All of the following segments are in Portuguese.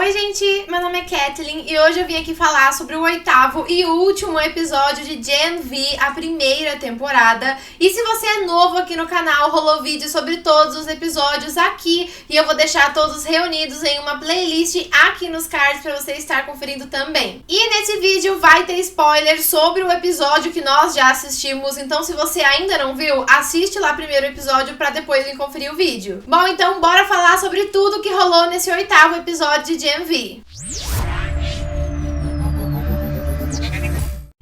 Oi gente, meu nome é Kathleen e hoje eu vim aqui falar sobre o 8º e último episódio de Gen V, a primeira temporada. E se você é novo aqui no canal, rolou vídeo sobre todos os episódios aqui e eu vou deixar todos reunidos em uma playlist aqui nos cards pra você estar conferindo também. E nesse vídeo vai ter spoiler sobre o episódio que nós já assistimos, então se você ainda não viu, assiste lá primeiro o episódio pra depois vir conferir o vídeo. Bom, então bora falar sobre tudo que rolou nesse 8º episódio de Gen V.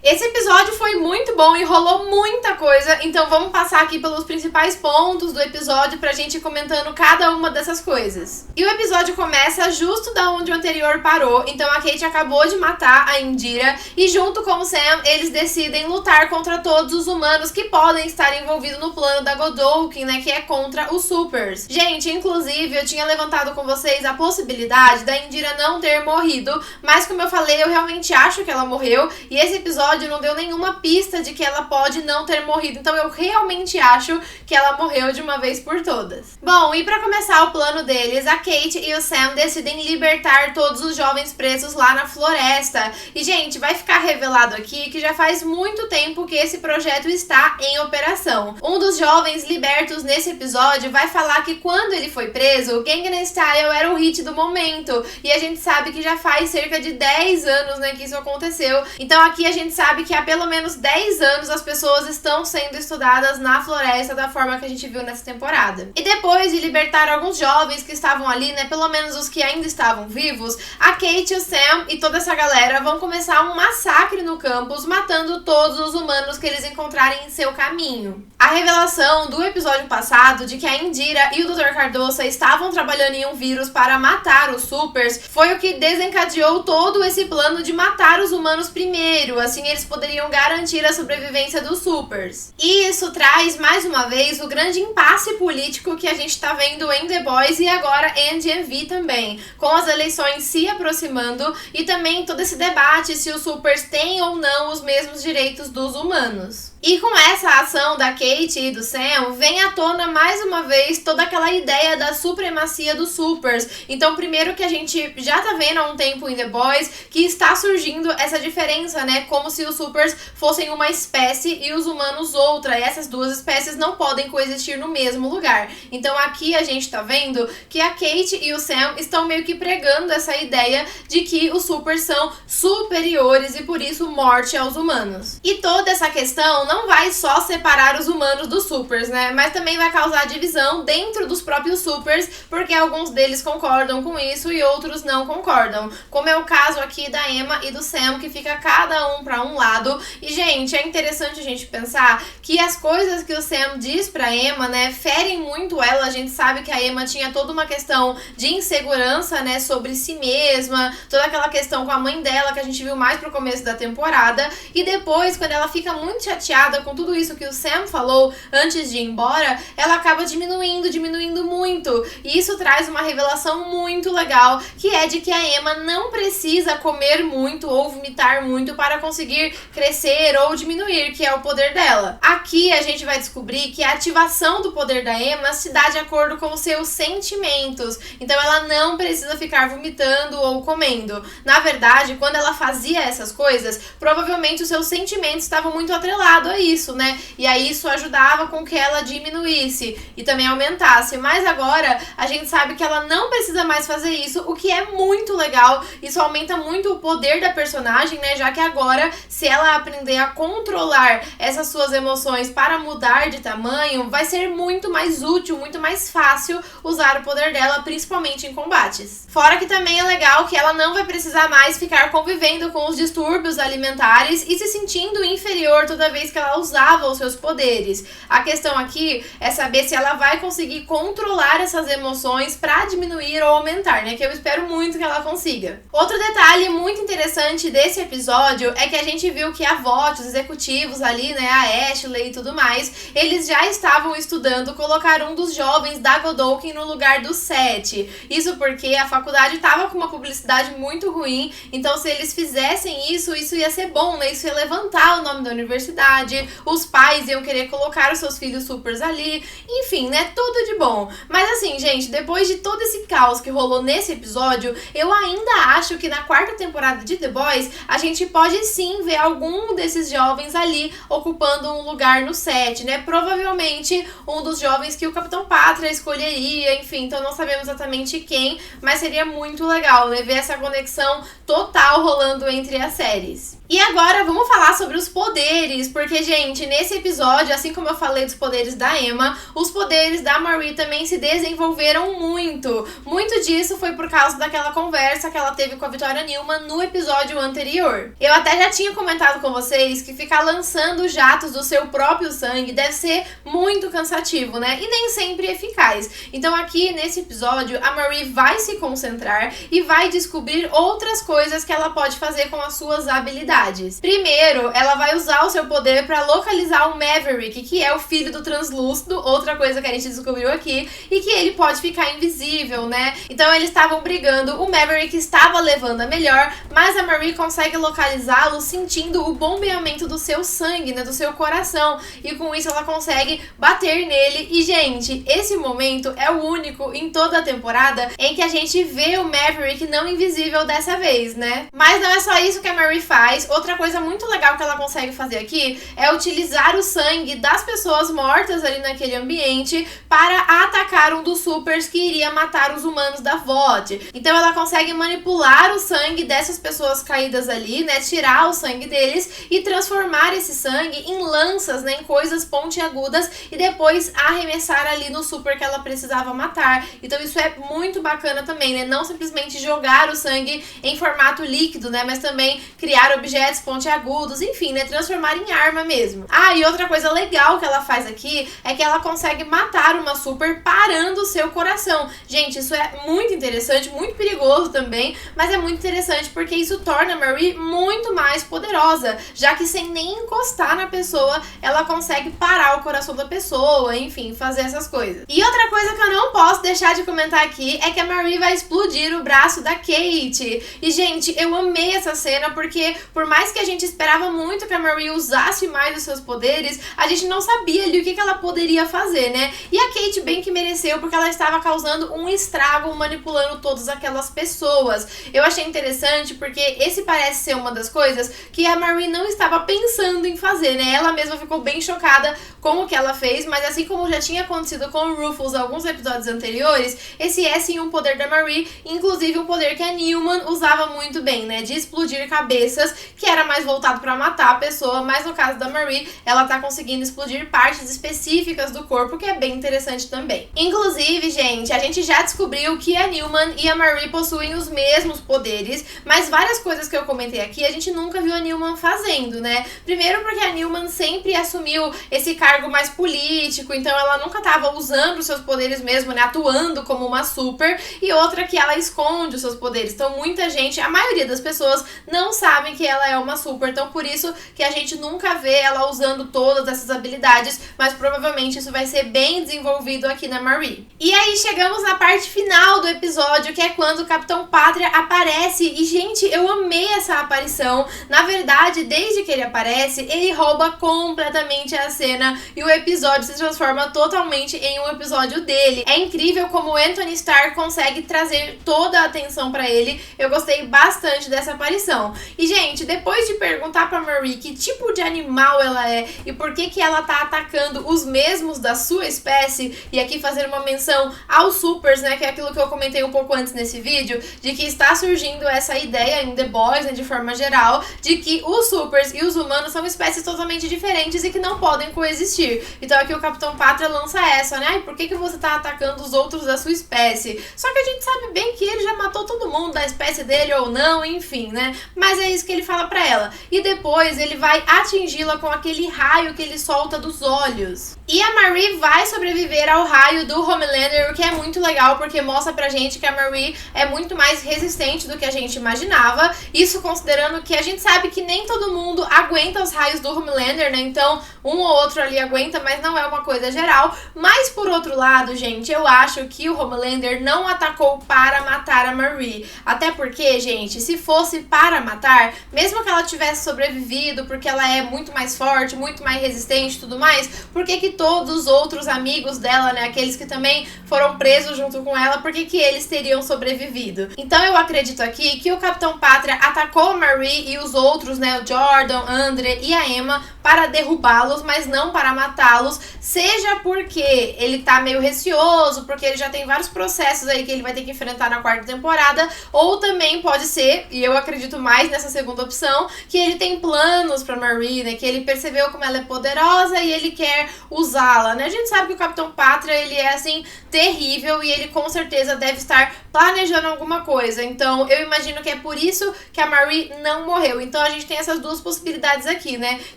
Esse episódio foi muito bom e rolou muita coisa, então vamos passar aqui pelos principais pontos do episódio pra gente ir comentando cada uma dessas coisas. E o episódio começa justo da onde o anterior parou, então a Kate acabou de matar a Indira e junto com o Sam, eles decidem lutar contra todos os humanos que podem estar envolvidos no plano da Godolphin, né, que é contra os Supers. Gente, inclusive, eu tinha levantado com vocês a possibilidade da Indira não ter morrido, mas como eu falei, eu realmente acho que ela morreu e esse episódio não deu nenhuma pista de que ela pode não ter morrido, então eu realmente acho que ela morreu de uma vez por todas. Bom, e pra começar o plano deles, a Kate e o Sam decidem libertar todos os jovens presos lá na floresta. E, gente, vai ficar revelado aqui que já faz muito tempo que esse projeto está em operação. Um dos jovens libertos nesse episódio vai falar que quando ele foi preso, o Gangnam Style era o hit do momento. E a gente sabe que já faz cerca de 10 anos, né, que isso aconteceu. Então aqui a gente sabe que há pelo menos 10 anos as pessoas estão sendo estudadas na floresta da forma que a gente viu nessa temporada. E depois de libertar alguns jovens que estavam ali, né, pelo menos os que ainda estavam vivos, a Kate, o Sam e toda essa galera vão começar um massacre no campus, matando todos os humanos que eles encontrarem em seu caminho. A revelação do episódio passado de que a Indira e o Dr. Cardoso estavam trabalhando em um vírus para matar os Supers foi o que desencadeou todo esse plano de matar os humanos primeiro, assim eles poderiam garantir a sobrevivência dos Supers. E isso traz, mais uma vez, o grande impasse político que a gente tá vendo em The Boys e agora em Gen V também, com as eleições se aproximando e também todo esse debate se os Supers têm ou não os mesmos direitos dos humanos. E com essa ação da Kate e do Sam, vem à tona mais uma vez toda aquela ideia da supremacia dos Supers. Então, primeiro que a gente já tá vendo há um tempo em The Boys que está surgindo essa diferença, né? Como se os Supers fossem uma espécie e os humanos outra. E essas duas espécies não podem coexistir no mesmo lugar. Então, aqui a gente tá vendo que a Kate e o Sam estão meio que pregando essa ideia de que os Supers são superiores e por isso morte aos humanos. E toda essa questão não vai só separar os humanos dos Supers, né? Mas também vai causar divisão dentro dos próprios Supers, porque alguns deles concordam com isso e outros não concordam. Como é o caso aqui da Emma e do Sam, que fica cada um pra um lado. E, gente, é interessante a gente pensar que as coisas que o Sam diz pra Emma, né, ferem muito ela. A gente sabe que a Emma tinha toda uma questão de insegurança, né, sobre si mesma, toda aquela questão com a mãe dela, que a gente viu mais pro começo da temporada. E depois, quando ela fica muito chateada com tudo isso que o Sam falou antes de ir embora, ela acaba diminuindo muito. E isso traz uma revelação muito legal, que é de que a Emma não precisa comer muito ou vomitar muito para conseguir crescer ou diminuir, que é o poder dela. Aqui a gente vai descobrir que a ativação do poder da Emma se dá de acordo com os seus sentimentos. Então ela não precisa ficar vomitando ou comendo. Na verdade, quando ela fazia essas coisas, provavelmente os seus sentimentos estavam muito atrelados a isso, né? E aí isso ajudava com que ela diminuísse e também aumentasse. Mas agora a gente sabe que ela não precisa mais fazer isso, o que é muito legal. Isso aumenta muito o poder da personagem, né? Já que agora, se ela aprender a controlar essas suas emoções para mudar de tamanho, vai ser muito mais útil, muito mais fácil usar o poder dela, principalmente em combates. Fora que também é legal que ela não vai precisar mais ficar convivendo com os distúrbios alimentares e se sentindo inferior toda vez que ela usava os seus poderes. A questão aqui é saber se ela vai conseguir controlar essas emoções para diminuir ou aumentar, né? Que eu espero muito que ela consiga. Outro detalhe muito interessante desse episódio é que a gente viu que a VOT, os executivos ali, né, a Ashley e tudo mais, eles já estavam estudando colocar um dos jovens da Godolphin no lugar do Seth. Isso porque a faculdade tava com uma publicidade muito ruim, então se eles fizessem isso ia ser bom, né? Isso ia levantar o nome da universidade, os pais iam querer colocar os seus filhos supers ali, enfim, né? Tudo de bom. Mas assim, gente, depois de todo esse caos que rolou nesse episódio, eu ainda acho que na quarta temporada de The Boys, a gente pode sim ver algum desses jovens ali ocupando um lugar no set, né? Provavelmente um dos jovens que o Capitão Pátria escolheria, enfim, então não sabemos exatamente quem, mas seria muito legal, né? Ver essa conexão total rolando entre as séries. E agora vamos falar sobre os poderes, porque, gente, nesse episódio, assim como eu falei dos poderes da Emma, os poderes da Marie também se desenvolveram muito. Muito disso foi por causa daquela conversa que ela teve com a Victoria Newman no episódio anterior. Eu até já tinha comentado com vocês que ficar lançando jatos do seu próprio sangue deve ser muito cansativo, né? E nem sempre eficaz. Então aqui, nesse episódio, a Marie vai se concentrar e vai descobrir outras coisas que ela pode fazer com as suas habilidades. Primeiro, ela vai usar o seu poder para localizar o Maverick, que é o filho do Translúcido, outra coisa que a gente descobriu aqui, e que ele pode ficar invisível, né? Então eles estavam brigando, o Maverick estava levando a melhor, mas a Marie consegue localizá-lo sentindo o bombeamento do seu sangue, né, do seu coração, e com isso ela consegue bater nele. E, gente, esse momento é o único em toda a temporada em que a gente vê o Maverick não invisível dessa vez, né? Mas não é só isso que a Marie faz. Outra coisa muito legal que ela consegue fazer aqui é utilizar o sangue das pessoas mortas ali naquele ambiente para atacar um dos supers que iria matar os humanos da VOT. Então ela consegue manipular o sangue dessas pessoas caídas ali, né, tirar o sangue deles e transformar esse sangue em lanças, né, em coisas pontiagudas e depois arremessar ali no super que ela precisava matar. Então isso é muito bacana também, né, não simplesmente jogar o sangue em formato líquido, né, mas também criar objetos pontiagudos, enfim, né, transformar em arma mesmo. Ah, e outra coisa legal que ela faz aqui é que ela consegue matar uma super parando o seu coração. Gente, isso é muito interessante, muito perigoso também, mas é muito interessante porque isso torna a Marie muito mais poderosa, já que sem nem encostar na pessoa, ela consegue parar o coração da pessoa, enfim, fazer essas coisas. E outra coisa que eu não posso deixar de comentar aqui é que a Marie vai explodir o braço da Kate. E, gente, eu amei essa cena porque, por mais que a gente esperava muito que a Marie usasse mais os seus poderes, a gente não sabia ali o que ela poderia fazer, né? E a Kate bem que mereceu, porque ela estava causando um estrago manipulando todas aquelas pessoas. Eu achei interessante porque esse parece ser uma das coisas que a Marie não estava pensando em fazer, né? Ela mesma ficou bem chocada com o que ela fez, mas assim como já tinha acontecido com o Rufus alguns episódios anteriores, esse é sim um poder da Marie, inclusive um poder que a Newman usava muito bem, né? De explodir cabeças, que era mais voltado pra matar a pessoa, mas no caso da Marie, ela tá conseguindo explodir partes específicas do corpo, que é bem interessante também. Inclusive, gente, a gente já descobriu que a Newman e a Marie possuem os mesmos poderes, mas várias coisas que eu comentei aqui, a gente nunca viu a Newman fazendo, né? Primeiro porque a Newman sempre assumiu esse cargo mais político, então ela nunca tava usando os seus poderes mesmo, né? Atuando como uma super, e outra que ela esconde os seus poderes. Então muita gente, a maioria das pessoas, não sabem que ela é uma super, então por isso que a gente nunca vê ela usando todas essas habilidades, mas provavelmente isso vai ser bem desenvolvido aqui na Marie. E aí chegamos na parte final do episódio, que é quando o Capitão Pátria aparece, e gente, eu amei essa aparição. Na verdade, desde que ele aparece, ele rouba completamente a cena e o episódio se transforma totalmente em um episódio dele. É incrível como o Anthony Starr consegue trazer toda a atenção pra ele. Eu gostei bastante dessa aparição. E gente, depois de perguntar pra Marie que tipo de animal ela é e por que ela tá atacando os mesmos da sua espécie, e aqui fazer uma menção aos supers, né, que é aquilo que eu comentei um pouco antes nesse vídeo, de que está surgindo essa ideia em The Boys, né, de forma geral, de que os supers e os humanos são espécies totalmente diferentes e que não podem coexistir. Então aqui o Capitão Pátria lança essa, né, por que você tá atacando os outros da sua espécie? Só que a gente sabe bem que ele já matou todo mundo da espécie dele ou não, enfim, né, mas é isso que ele fala pra ela. E depois ele vai atingi-la com aquele raio que ele solta dos olhos. E a Marie vai sobreviver ao raio do Homelander, o que é muito legal, porque mostra pra gente que a Marie é muito mais resistente do que a gente imaginava. Isso considerando que a gente sabe que nem todo mundo aguenta os raios do Homelander, né? Então, um ou outro ali aguenta, mas não é uma coisa geral. Mas, por outro lado, gente, eu acho que o Homelander não atacou para matar a Marie. Até porque, gente, se fosse para matar, mesmo que ela tivesse sobrevivido, porque ela é muito mais forte, muito mais resistente e tudo mais, por que todos os outros amigos dela, né, aqueles que também foram presos junto com ela, por que eles teriam sobrevivido? Então eu acredito aqui que o Capitão Pátria atacou a Marie e os outros, né, o Jordan, Andre e a Emma, para derrubá-los, mas não para matá-los, seja porque ele tá meio receoso, porque ele já tem vários processos aí que ele vai ter que enfrentar na quarta temporada, ou também pode ser, e eu acredito mais nessa segunda opção, que ele tem planos pra Marie, né, que ele percebeu como ela é poderosa e ele quer usá-la, né? A gente sabe que o Capitão Pátria, ele é, assim, terrível e ele com certeza deve estar planejando alguma coisa. Então, eu imagino que é por isso que a Marie não morreu. Então, a gente tem essas duas possibilidades aqui, né?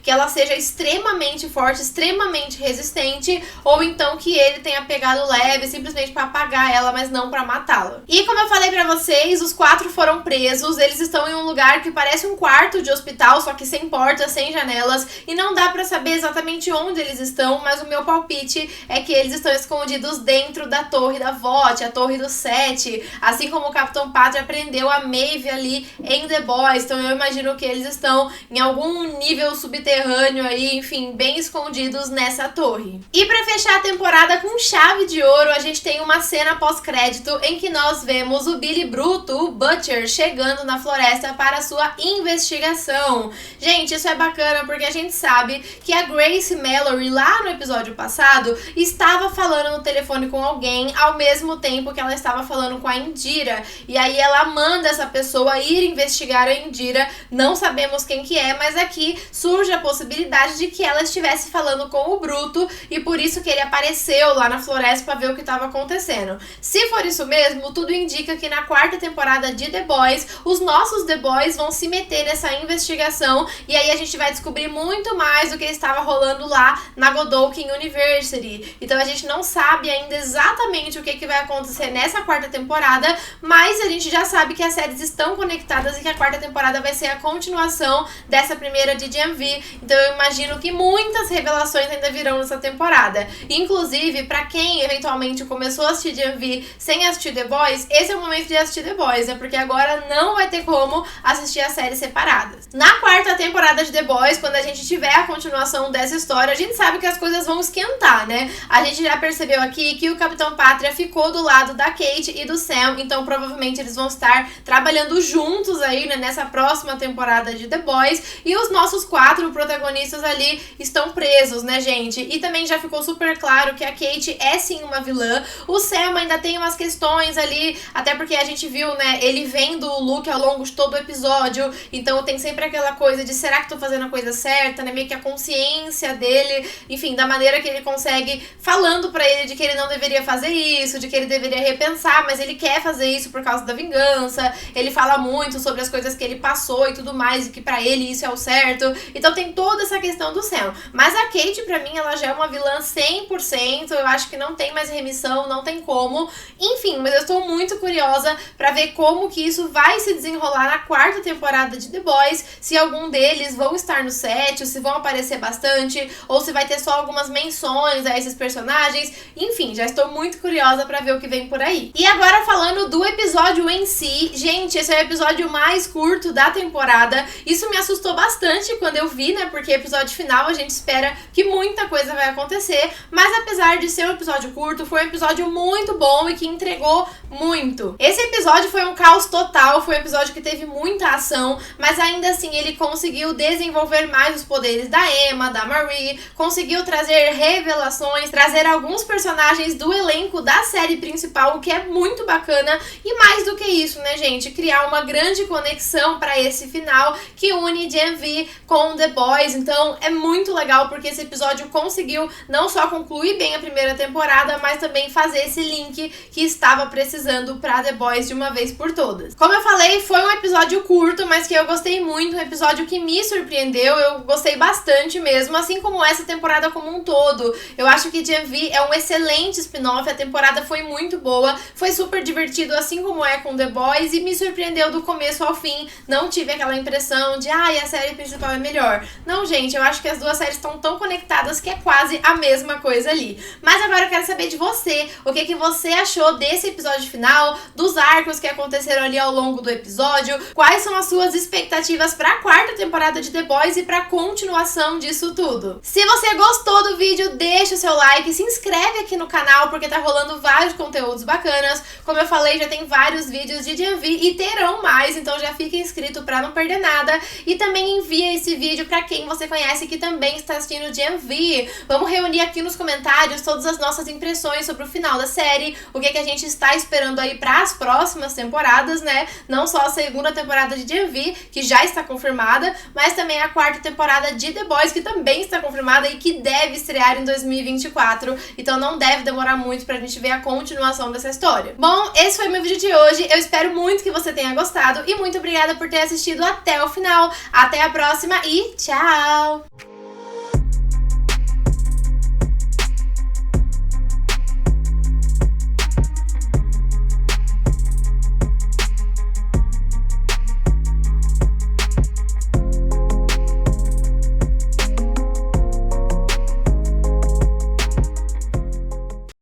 Que ela seja extremamente forte, extremamente resistente, ou então que ele tenha pegado leve simplesmente pra apagar ela, mas não pra matá-la. E como eu falei pra vocês, os 4 foram presos. Eles estão em um lugar que parece um quarto de hospital, só que sem portas, sem janelas, e não dá pra saber exatamente onde eles estão, mas o meu palpite é que eles estão escondidos dentro da torre da VOT, a torre do 7, assim como o Capitão Pátria prendeu a Maeve ali em The Boys. Então eu imagino que eles estão em algum nível subterrâneo aí, enfim, bem escondidos nessa torre. E pra fechar a temporada com chave de ouro, a gente tem uma cena pós-crédito em que nós vemos o Billy Bruto, o Butcher, chegando na floresta para sua investigação. Gente, isso é bacana porque a gente sabe que a Grace Mallory, lá no episódio passado, estava falando no telefone com alguém ao mesmo tempo que ela estava falando com a Indira. E aí ela manda essa pessoa ir investigar a Indira. Não sabemos quem que é, mas aqui surge a possibilidade de que ela estivesse falando com o Bruto e por isso que ele apareceu lá na floresta para ver o que estava acontecendo. Se for isso mesmo, tudo indica que na quarta temporada de The Boys, os nossos The Boys vão se meter nessa investigação e aí a gente vai descobrir muito mais do que estava rolando lá na Godolphin University. Então a gente não sabe ainda exatamente o que vai acontecer nessa quarta temporada, mas a gente já sabe que as séries estão conectadas e que a quarta temporada vai ser a continuação dessa primeira de GMV. Então eu imagino que muitas revelações ainda virão nessa temporada. Inclusive, pra quem eventualmente começou a assistir GMV sem assistir The Boys, esse é o momento de assistir The Boys, né? Porque agora não vai ter como assistir as séries separadas. Na quarta temporada de The Boys, quando a gente tiver a continuação dessa história, a gente sabe que as coisas vão esquentar, né? A gente já percebeu aqui que o Capitão Pátria ficou do lado da Kate e do Sam, então provavelmente eles vão estar trabalhando juntos aí, né, nessa próxima temporada de The Boys, e os nossos 4 protagonistas ali estão presos, né, gente? E também já ficou super claro que a Kate é sim uma vilã. O Sam ainda tem umas questões ali, até porque a gente viu, né, ele vendo o Luke ao longo de todo o episódio, então tem sempre aquela coisa de será que tô fazendo a coisa certa, né, meio que a consciência dele, enfim, da maneira que ele consegue, falando pra ele de que ele não deveria fazer isso, de que ele deveria repensar, mas ele quer fazer isso por causa da vingança. Ele fala muito sobre as coisas que ele passou e tudo mais, e que pra ele isso é o certo. Então tem toda essa questão do Sam. Mas a Kate, pra mim, ela já é uma vilã 100%, eu acho que não tem mais remissão, não tem como. Enfim, mas eu estou muito curiosa pra ver como que isso vai se desenrolar na quarta temporada de The Boys, se algum deles vão estar no set, ou se vão aparecer bastante, ou se vai ter só algumas menções a esses personagens. Enfim, já estou muito curiosa pra ver o que vem por aí. E agora falando do episódio em si, gente, esse é o episódio mais curto da temporada. Isso me assustou bastante quando eu vi, né, porque episódio final a gente espera que muita coisa vai acontecer, mas apesar de ser um episódio curto, foi um episódio muito bom e que entregou muito. Esse episódio foi um caos total, foi um episódio que teve muita ação, mas ainda assim ele conseguiu desenvolver mais os poderes da Emma, da Marie, conseguiu trazer revelações, trazer alguns personagens do elenco da série principal, o que é muito bacana, e mais do que isso, né, gente, criar uma grande conexão para esse final que une GMV com The Boys. Então é muito legal porque esse episódio conseguiu não só concluir bem a primeira temporada, mas também fazer esse link que estava precisando para The Boys de uma vez por todas. Como eu falei, foi um episódio curto, mas que eu gostei muito, um episódio que me surpreendeu, eu gostei bastante mesmo, assim como essa temporada como um todo. Eu acho que Gen.V é um excelente spin-off, a temporada foi muito boa, foi super divertido, assim como é com The Boys, e me surpreendeu do começo ao fim. Não tive aquela impressão de, a série principal é melhor. Não, gente, eu acho que as duas séries estão tão conectadas que é quase a mesma coisa ali. Mas agora eu quero saber de você, o que você achou desse episódio final, dos arcos que aconteceram ali ao longo do episódio, quais são as suas expectativas pra quarta temporada de The Boys e pra continuação disso tudo. Se você gostou do vídeo, deixa o seu like, se inscreve aqui no canal porque tá rolando vários conteúdos bacanas. Como eu falei, já tem vários vídeos de Gen.V e terão mais, então já fica inscrito pra não perder nada. E também envia esse vídeo pra quem você conhece que também está assistindo Gen.V. Vamos reunir aqui nos comentários todas as nossas impressões sobre o final da série, o que a gente está esperando aí para as próximas temporadas, né? Não só a segunda temporada de Gen.V, que já está confirmada, mas também a quarta temporada de The Boys, que também está confirmada e que deve estrear em 2024. Então não deve demorar muito pra gente ver a continuação dessa história. Bom, esse foi meu vídeo de hoje. Eu espero muito que você tenha gostado e muito obrigada por ter assistido até o final. Até a próxima e tchau!